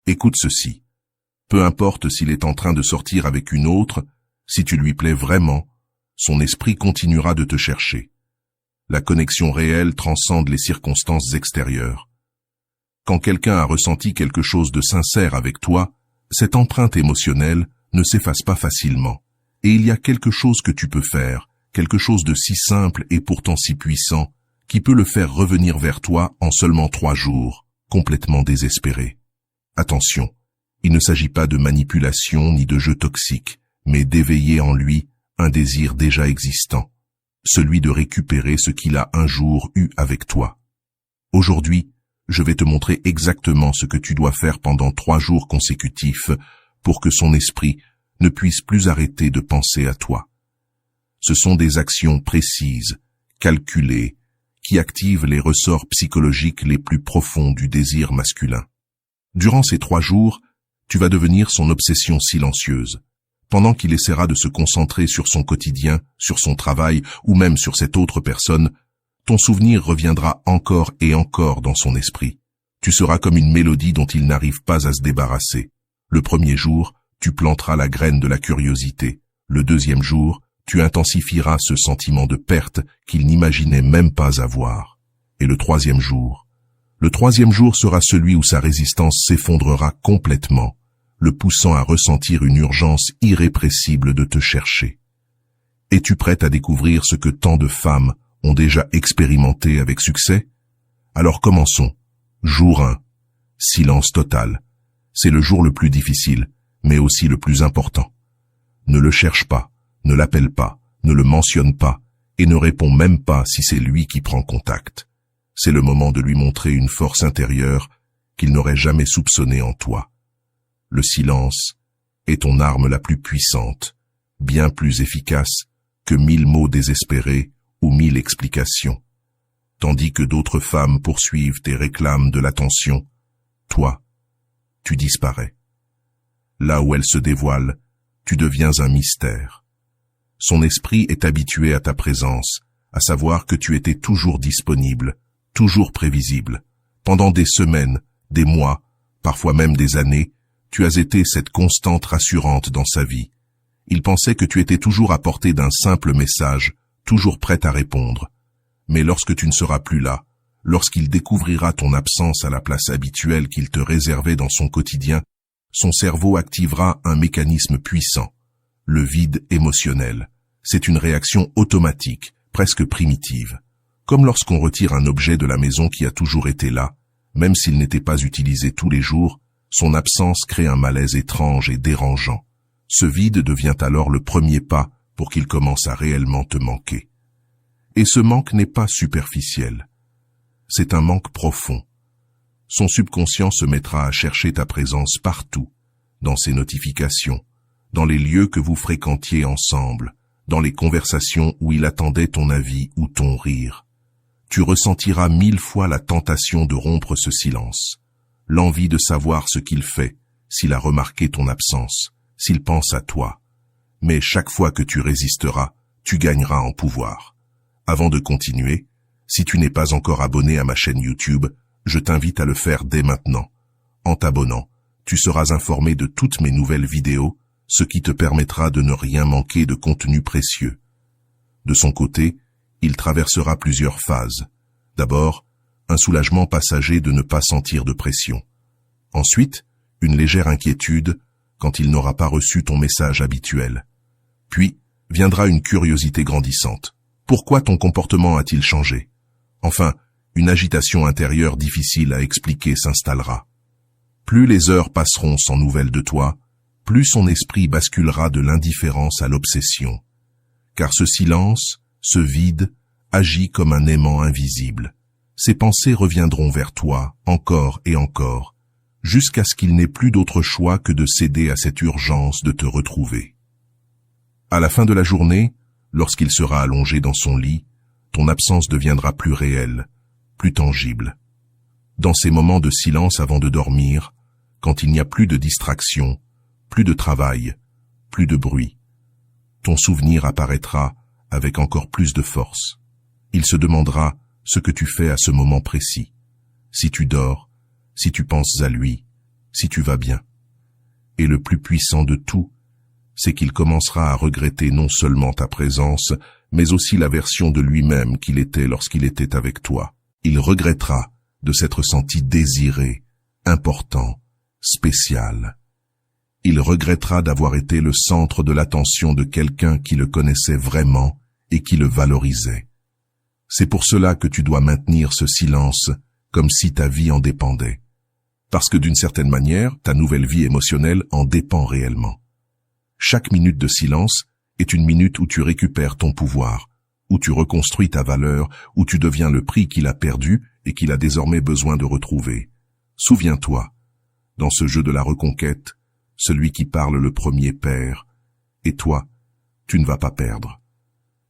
Écoute ceci. Peu importe s'il est en train de sortir avec une autre, si tu lui plais vraiment, son esprit continuera de te chercher. La connexion réelle transcende les circonstances extérieures. Quand quelqu'un a ressenti quelque chose de sincère avec toi, cette empreinte émotionnelle ne s'efface pas facilement. Et il y a quelque chose que tu peux faire, quelque chose de si simple et pourtant si puissant, qui peut le faire revenir vers toi en seulement 3 jours, complètement désespéré. Attention, il ne s'agit pas de manipulation ni de jeu toxique, mais d'éveiller en lui un désir déjà existant, celui de récupérer ce qu'il a un jour eu avec toi. Aujourd'hui, je vais te montrer exactement ce que tu dois faire pendant 3 jours consécutifs pour que son esprit ne puisse plus arrêter de penser à toi. Ce sont des actions précises, calculées, qui activent les ressorts psychologiques les plus profonds du désir masculin. Durant ces 3 jours, tu vas devenir son obsession silencieuse. Pendant qu'il essaiera de se concentrer sur son quotidien, sur son travail ou même sur cette autre personne, ton souvenir reviendra encore et encore dans son esprit. Tu seras comme une mélodie dont il n'arrive pas à se débarrasser. Le premier jour, tu planteras la graine de la curiosité. Le deuxième jour, tu intensifieras ce sentiment de perte qu'il n'imaginait même pas avoir. Et le troisième jour sera celui où sa résistance s'effondrera complètement, le poussant à ressentir une urgence irrépressible de te chercher. Es-tu prête à découvrir ce que tant de femmes ont déjà expérimenté avec succès? Alors commençons. Jour 1. Silence total. C'est le jour le plus difficile, mais aussi le plus important. Ne le cherche pas, ne l'appelle pas, ne le mentionne pas, et ne réponds même pas si c'est lui qui prend contact. C'est le moment de lui montrer une force intérieure qu'il n'aurait jamais soupçonnée en toi. Le silence est ton arme la plus puissante, bien plus efficace que 1000 mots désespérés ou 1000 explications. Tandis que d'autres femmes poursuivent et réclament de l'attention, toi, tu disparais. Là où elle se dévoile, tu deviens un mystère. Son esprit est habitué à ta présence, à savoir que tu étais toujours disponible, toujours prévisible. Pendant des semaines, des mois, parfois même des années, tu as été cette constante rassurante dans sa vie. Il pensait que tu étais toujours à portée d'un simple message, toujours prête à répondre. Mais lorsque tu ne seras plus là, lorsqu'il découvrira ton absence à la place habituelle qu'il te réservait dans son quotidien, son cerveau activera un mécanisme puissant, le vide émotionnel. C'est une réaction automatique, presque primitive. Comme lorsqu'on retire un objet de la maison qui a toujours été là, même s'il n'était pas utilisé tous les jours, son absence crée un malaise étrange et dérangeant. Ce vide devient alors le premier pas pour qu'il commence à réellement te manquer. Et ce manque n'est pas superficiel. C'est un manque profond. Son subconscient se mettra à chercher ta présence partout, dans ses notifications, dans les lieux que vous fréquentiez ensemble, dans les conversations où il attendait ton avis ou ton rire. Tu ressentiras 1000 fois la tentation de rompre ce silence, l'envie de savoir ce qu'il fait, s'il a remarqué ton absence, s'il pense à toi. Mais chaque fois que tu résisteras, tu gagneras en pouvoir. Avant de continuer, si tu n'es pas encore abonné à ma chaîne YouTube, je t'invite à le faire dès maintenant. En t'abonnant, tu seras informé de toutes mes nouvelles vidéos, ce qui te permettra de ne rien manquer de contenu précieux. De son côté, il traversera plusieurs phases. D'abord, un soulagement passager de ne pas sentir de pression. Ensuite, une légère inquiétude quand il n'aura pas reçu ton message habituel. Puis, viendra une curiosité grandissante. Pourquoi ton comportement a-t-il changé? Enfin, une agitation intérieure difficile à expliquer s'installera. Plus les heures passeront sans nouvelles de toi, plus son esprit basculera de l'indifférence à l'obsession. Car ce silence, ce vide, agit comme un aimant invisible. Ses pensées reviendront vers toi, encore et encore, jusqu'à ce qu'il n'ait plus d'autre choix que de céder à cette urgence de te retrouver. À la fin de la journée, lorsqu'il sera allongé dans son lit, ton absence deviendra plus réelle, plus tangible. Dans ces moments de silence avant de dormir, quand il n'y a plus de distraction, plus de travail, plus de bruit, ton souvenir apparaîtra avec encore plus de force. Il se demandera ce que tu fais à ce moment précis. Si tu dors, si tu penses à lui, si tu vas bien. Et le plus puissant de tout, c'est qu'il commencera à regretter non seulement ta présence, mais aussi la version de lui-même qu'il était lorsqu'il était avec toi. Il regrettera de s'être senti désiré, important, spécial. Il regrettera d'avoir été le centre de l'attention de quelqu'un qui le connaissait vraiment et qui le valorisait. C'est pour cela que tu dois maintenir ce silence, comme si ta vie en dépendait. Parce que d'une certaine manière, ta nouvelle vie émotionnelle en dépend réellement. Chaque minute de silence est une minute où tu récupères ton pouvoir, où tu reconstruis ta valeur, où tu deviens le prix qu'il a perdu et qu'il a désormais besoin de retrouver. Souviens-toi, dans ce jeu de la reconquête, celui qui parle le premier perd, et toi, tu ne vas pas perdre.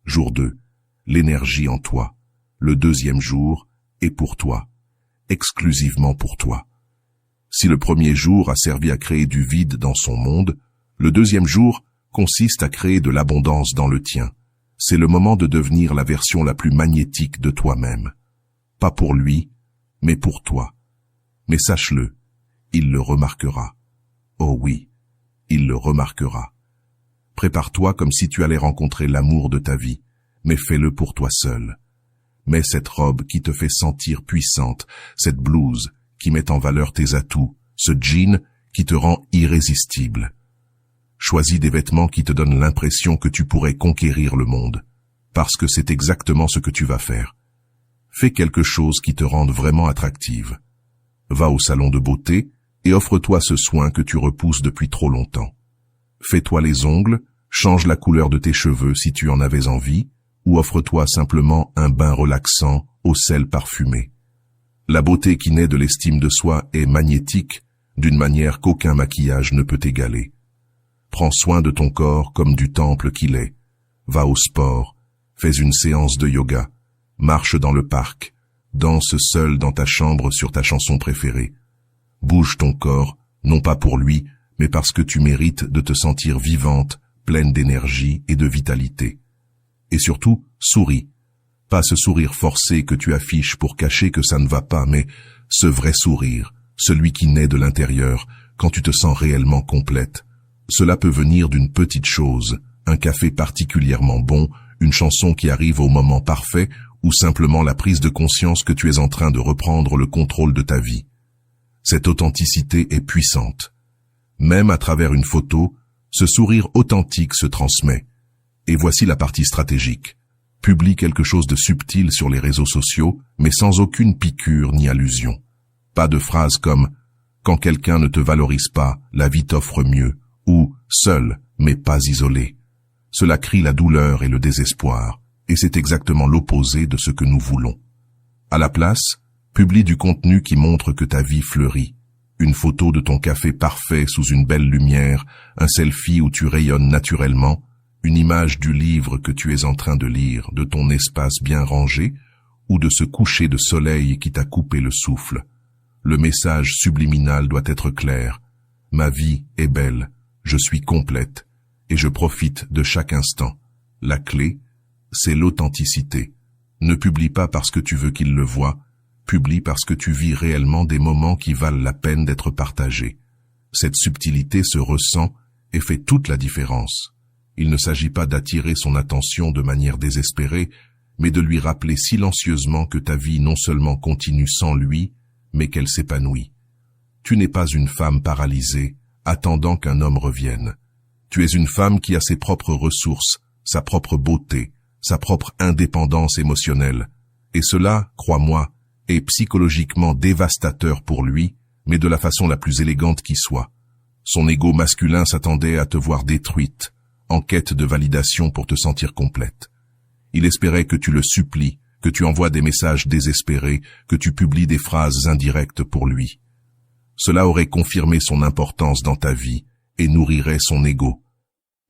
Jour 2, l'énergie en toi. Le deuxième jour est pour toi, exclusivement pour toi. Si le premier jour a servi à créer du vide dans son monde, le deuxième jour consiste à créer de l'abondance dans le tien. C'est le moment de devenir la version la plus magnétique de toi-même. Pas pour lui, mais pour toi. Mais sache-le, il le remarquera. Oh oui, il le remarquera. Prépare-toi comme si tu allais rencontrer l'amour de ta vie, mais fais-le pour toi seul. Mets cette robe qui te fait sentir puissante, cette blouse qui met en valeur tes atouts, ce jean qui te rend irrésistible. Choisis des vêtements qui te donnent l'impression que tu pourrais conquérir le monde, parce que c'est exactement ce que tu vas faire. Fais quelque chose qui te rende vraiment attractive. Va au salon de beauté et offre-toi ce soin que tu repousses depuis trop longtemps. Fais-toi les ongles, change la couleur de tes cheveux si tu en avais envie, ou offre-toi simplement un bain relaxant au sel parfumé. La beauté qui naît de l'estime de soi est magnétique, d'une manière qu'aucun maquillage ne peut égaler. Prends soin de ton corps comme du temple qu'il est. Va au sport, fais une séance de yoga, marche dans le parc, danse seul dans ta chambre sur ta chanson préférée. Bouge ton corps, non pas pour lui, mais parce que tu mérites de te sentir vivante, pleine d'énergie et de vitalité. Et surtout, souris. Pas ce sourire forcé que tu affiches pour cacher que ça ne va pas, mais ce vrai sourire, celui qui naît de l'intérieur, quand tu te sens réellement complète. Cela peut venir d'une petite chose, un café particulièrement bon, une chanson qui arrive au moment parfait, ou simplement la prise de conscience que tu es en train de reprendre le contrôle de ta vie. Cette authenticité est puissante. Même à travers une photo, ce sourire authentique se transmet. Et voici la partie stratégique. Publie quelque chose de subtil sur les réseaux sociaux, mais sans aucune piqûre ni allusion. Pas de phrases comme « Quand quelqu'un ne te valorise pas, la vie t'offre mieux » ou « Seul, mais pas isolé ». Cela crie la douleur et le désespoir, et c'est exactement l'opposé de ce que nous voulons. À la place, publie du contenu qui montre que ta vie fleurit. Une photo de ton café parfait sous une belle lumière, un selfie où tu rayonnes naturellement, une image du livre que tu es en train de lire, de ton espace bien rangé, ou de ce coucher de soleil qui t'a coupé le souffle. Le message subliminal doit être clair. Ma vie est belle, je suis complète, et je profite de chaque instant. La clé, c'est l'authenticité. Ne publie pas parce que tu veux qu'il le voie, publie parce que tu vis réellement des moments qui valent la peine d'être partagés. Cette subtilité se ressent et fait toute la différence. Il ne s'agit pas d'attirer son attention de manière désespérée, mais de lui rappeler silencieusement que ta vie non seulement continue sans lui, mais qu'elle s'épanouit. Tu n'es pas une femme paralysée, attendant qu'un homme revienne. Tu es une femme qui a ses propres ressources, sa propre beauté, sa propre indépendance émotionnelle. Et cela, crois-moi, est psychologiquement dévastateur pour lui, mais de la façon la plus élégante qui soit. Son ego masculin s'attendait à te voir détruite, en quête de validation pour te sentir complète. Il espérait que tu le supplies, que tu envoies des messages désespérés, que tu publies des phrases indirectes pour lui. Cela aurait confirmé son importance dans ta vie et nourrirait son ego.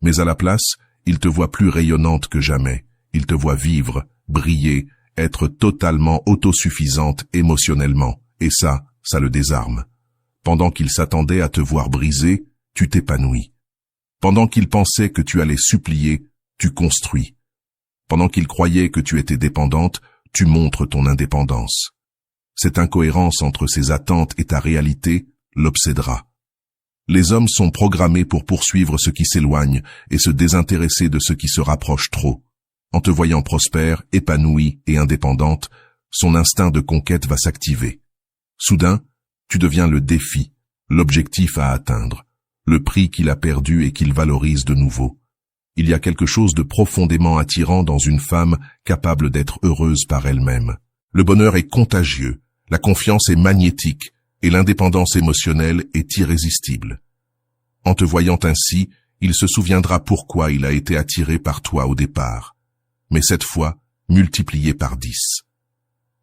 Mais à la place, il te voit plus rayonnante que jamais. Il te voit vivre, briller, être totalement autosuffisante émotionnellement. Et ça le désarme. Pendant qu'il s'attendait à te voir briser, tu t'épanouis. Pendant qu'il pensait que tu allais supplier, tu construis. Pendant qu'il croyait que tu étais dépendante, tu montres ton indépendance. Cette incohérence entre ses attentes et ta réalité l'obsédera. Les hommes sont programmés pour poursuivre ce qui s'éloigne et se désintéresser de ce qui se rapproche trop. En te voyant prospère, épanouie et indépendante, son instinct de conquête va s'activer. Soudain, tu deviens le défi, l'objectif à atteindre, le prix qu'il a perdu et qu'il valorise de nouveau. Il y a quelque chose de profondément attirant dans une femme capable d'être heureuse par elle-même. Le bonheur est contagieux, la confiance est magnétique et l'indépendance émotionnelle est irrésistible. En te voyant ainsi, il se souviendra pourquoi il a été attiré par toi au départ, mais cette fois multiplié par 10.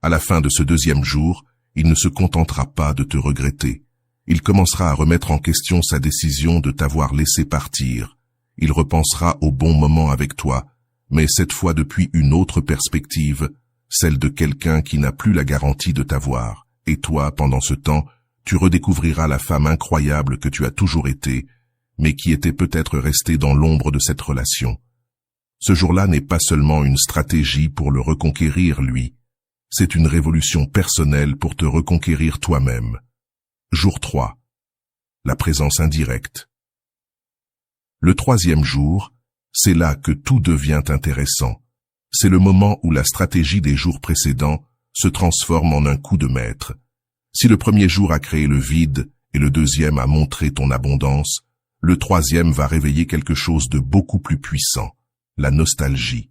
À la fin de ce deuxième jour, il ne se contentera pas de te regretter. Il commencera à remettre en question sa décision de t'avoir laissé partir. Il repensera au bon moment avec toi, mais cette fois depuis une autre perspective, celle de quelqu'un qui n'a plus la garantie de t'avoir. Et toi, pendant ce temps, tu redécouvriras la femme incroyable que tu as toujours été, mais qui était peut-être restée dans l'ombre de cette relation. Ce jour-là n'est pas seulement une stratégie pour le reconquérir, lui. C'est une révolution personnelle pour te reconquérir toi-même. Jour 3. La présence indirecte. Le troisième jour, c'est là que tout devient intéressant. C'est le moment où la stratégie des jours précédents se transforme en un coup de maître. Si le premier jour a créé le vide et le deuxième a montré ton abondance, le troisième va réveiller quelque chose de beaucoup plus puissant, la nostalgie.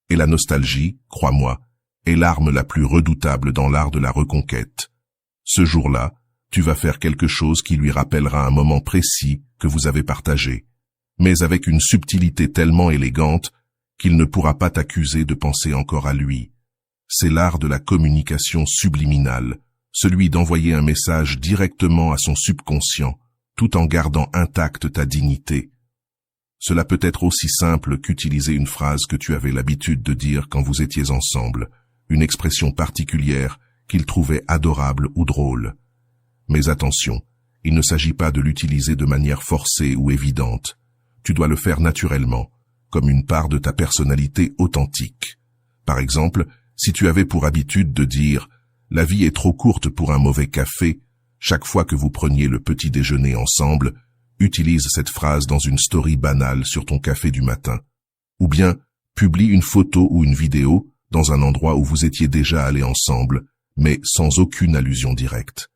Et la nostalgie, crois-moi, est l'arme la plus redoutable dans l'art de la reconquête. Ce jour-là, tu vas faire quelque chose qui lui rappellera un moment précis que vous avez partagé, mais avec une subtilité tellement élégante qu'il ne pourra pas t'accuser de penser encore à lui. C'est l'art de la communication subliminale, celui d'envoyer un message directement à son subconscient, tout en gardant intacte ta dignité. Cela peut être aussi simple qu'utiliser une phrase que tu avais l'habitude de dire quand vous étiez ensemble, une expression particulière qu'il trouvait adorable ou drôle. Mais attention, il ne s'agit pas de l'utiliser de manière forcée ou évidente. Tu dois le faire naturellement, comme une part de ta personnalité authentique. Par exemple, si tu avais pour habitude de dire « La vie est trop courte pour un mauvais café », chaque fois que vous preniez le petit déjeuner ensemble, utilise cette phrase dans une story banale sur ton café du matin. Ou bien, publie une photo ou une vidéo dans un endroit où vous étiez déjà allés ensemble, mais sans aucune allusion directe.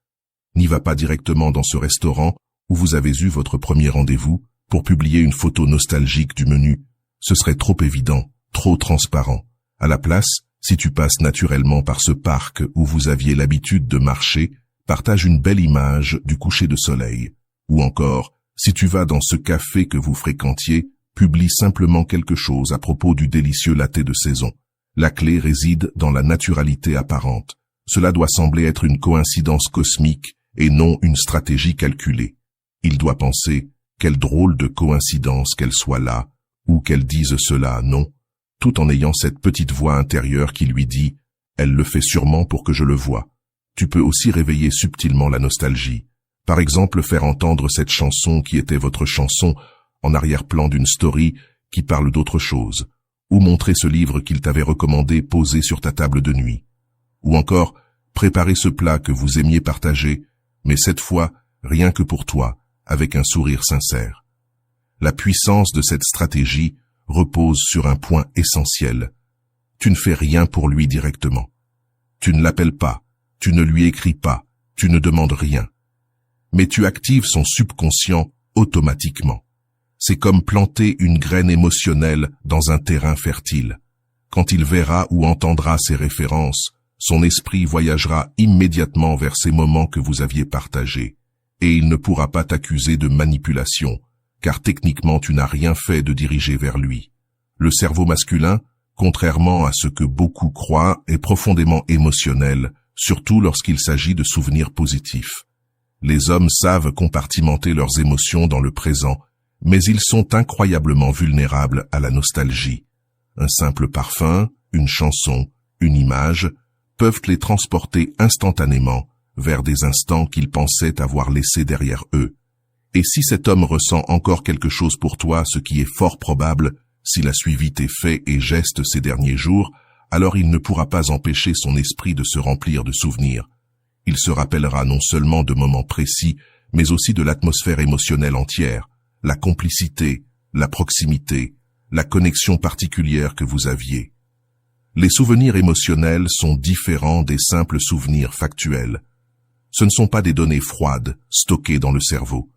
N'y va pas directement dans ce restaurant où vous avez eu votre premier rendez-vous pour publier une photo nostalgique du menu. Ce serait trop évident, trop transparent. À la place, si tu passes naturellement par ce parc où vous aviez l'habitude de marcher, partage une belle image du coucher de soleil. Ou encore, si tu vas dans ce café que vous fréquentiez, publie simplement quelque chose à propos du délicieux latte de saison. La clé réside dans la naturalité apparente. Cela doit sembler être une coïncidence cosmique et non une stratégie calculée. Il doit penser, quelle drôle de coïncidence qu'elle soit là, ou qu'elle dise cela, non, tout en ayant cette petite voix intérieure qui lui dit « Elle le fait sûrement pour que je le voie ». Tu peux aussi réveiller subtilement la nostalgie. Par exemple, faire entendre cette chanson qui était votre chanson en arrière-plan d'une story qui parle d'autre chose, ou montrer ce livre qu'il t'avait recommandé posé sur ta table de nuit. Ou encore, préparer ce plat que vous aimiez partager, mais cette fois, rien que pour toi, avec un sourire sincère. La puissance de cette stratégie repose sur un point essentiel. Tu ne fais rien pour lui directement. Tu ne l'appelles pas, tu ne lui écris pas, tu ne demandes rien. Mais tu actives son subconscient automatiquement. C'est comme planter une graine émotionnelle dans un terrain fertile. Quand il verra ou entendra ces références, son esprit voyagera immédiatement vers ces moments que vous aviez partagés, et il ne pourra pas t'accuser de manipulation, car techniquement tu n'as rien fait de diriger vers lui. Le cerveau masculin, contrairement à ce que beaucoup croient, est profondément émotionnel, surtout lorsqu'il s'agit de souvenirs positifs. Les hommes savent compartimenter leurs émotions dans le présent, mais ils sont incroyablement vulnérables à la nostalgie. Un simple parfum, une chanson, une image peuvent les transporter instantanément vers des instants qu'ils pensaient avoir laissés derrière eux. Et si cet homme ressent encore quelque chose pour toi, ce qui est fort probable s'il a suivi tes faits et gestes ces derniers jours, alors il ne pourra pas empêcher son esprit de se remplir de souvenirs. Il se rappellera non seulement de moments précis, mais aussi de l'atmosphère émotionnelle entière, la complicité, la proximité, la connexion particulière que vous aviez. Les souvenirs émotionnels sont différents des simples souvenirs factuels. Ce ne sont pas des données froides, stockées dans le cerveau.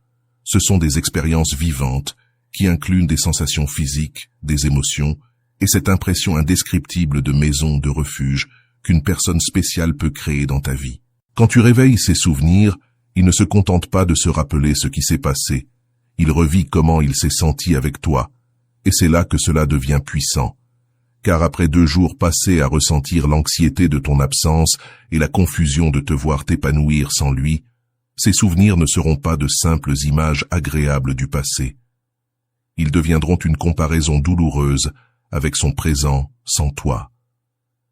Ce sont des expériences vivantes qui incluent des sensations physiques, des émotions, et cette impression indescriptible de maison, de refuge, qu'une personne spéciale peut créer dans ta vie. Quand tu réveilles ces souvenirs, il ne se contente pas de se rappeler ce qui s'est passé. Il revit comment il s'est senti avec toi. Et c'est là que cela devient puissant. Car après 2 jours passés à ressentir l'anxiété de ton absence et la confusion de te voir t'épanouir sans lui, ces souvenirs ne seront pas de simples images agréables du passé. Ils deviendront une comparaison douloureuse avec son présent sans toi.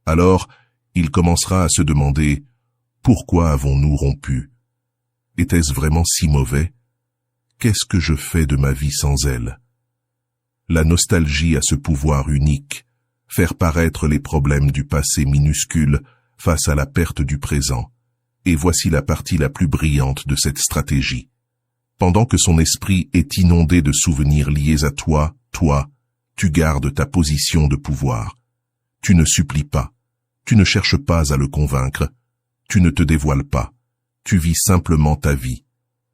Alors, il commencera à se demander « Pourquoi avons-nous rompu ? Était-ce vraiment si mauvais ? Qu'est-ce que je fais de ma vie sans elle ?» La nostalgie a ce pouvoir unique, faire paraître les problèmes du passé minuscule face à la perte du présent. Et voici la partie la plus brillante de cette stratégie. Pendant que son esprit est inondé de souvenirs liés à toi, tu gardes ta position de pouvoir. Tu ne supplies pas, tu ne cherches pas à le convaincre, tu ne te dévoiles pas, tu vis simplement ta vie.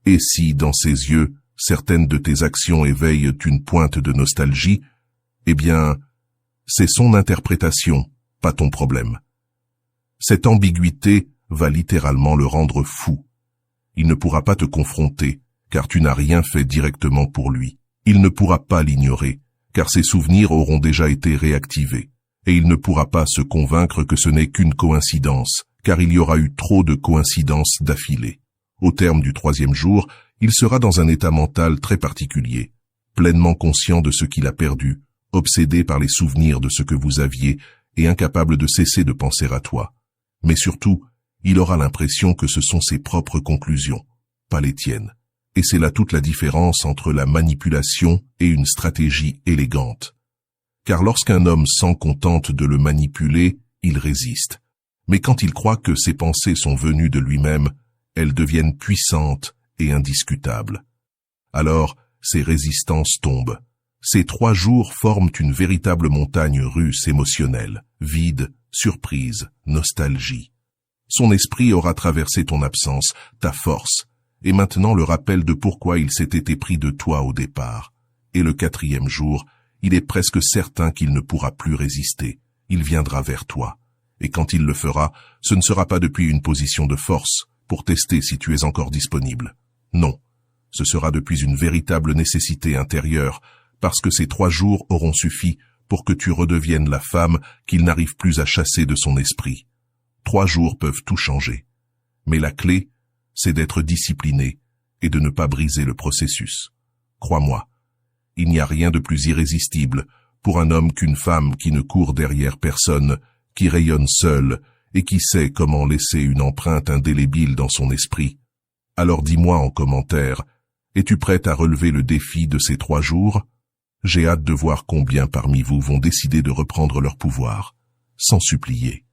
Et si, dans ses yeux, certaines de tes actions éveillent une pointe de nostalgie, eh bien, c'est son interprétation, pas ton problème. Cette ambiguïté va littéralement le rendre fou. Il ne pourra pas te confronter, car tu n'as rien fait directement pour lui. Il ne pourra pas l'ignorer, car ses souvenirs auront déjà été réactivés. Et il ne pourra pas se convaincre que ce n'est qu'une coïncidence, car il y aura eu trop de coïncidences d'affilée. Au terme du 3e jour, il sera dans un état mental très particulier, pleinement conscient de ce qu'il a perdu, obsédé par les souvenirs de ce que vous aviez et incapable de cesser de penser à toi. Mais surtout, il aura l'impression que ce sont ses propres conclusions, pas les tiennes. Et c'est là toute la différence entre la manipulation et une stratégie élégante. Car lorsqu'un homme s'en contente de le manipuler, il résiste. Mais quand il croit que ses pensées sont venues de lui-même, elles deviennent puissantes et indiscutables. Alors, ces résistances tombent. Ces 3 jours forment une véritable montagne russe émotionnelle, vide, surprise, nostalgie. Son esprit aura traversé ton absence, ta force, et maintenant le rappel de pourquoi il s'était épris de toi au départ. Et le 4e jour, il est presque certain qu'il ne pourra plus résister. Il viendra vers toi. Et quand il le fera, ce ne sera pas depuis une position de force, pour tester si tu es encore disponible. Non, ce sera depuis une véritable nécessité intérieure, parce que ces 3 jours auront suffi pour que tu redeviennes la femme qu'il n'arrive plus à chasser de son esprit. 3 jours peuvent tout changer. Mais la clé, c'est d'être discipliné et de ne pas briser le processus. Crois-moi, il n'y a rien de plus irrésistible pour un homme qu'une femme qui ne court derrière personne, qui rayonne seule et qui sait comment laisser une empreinte indélébile dans son esprit. Alors dis-moi en commentaire, es-tu prête à relever le défi de ces 3 jours ? J'ai hâte de voir combien parmi vous vont décider de reprendre leur pouvoir, sans supplier.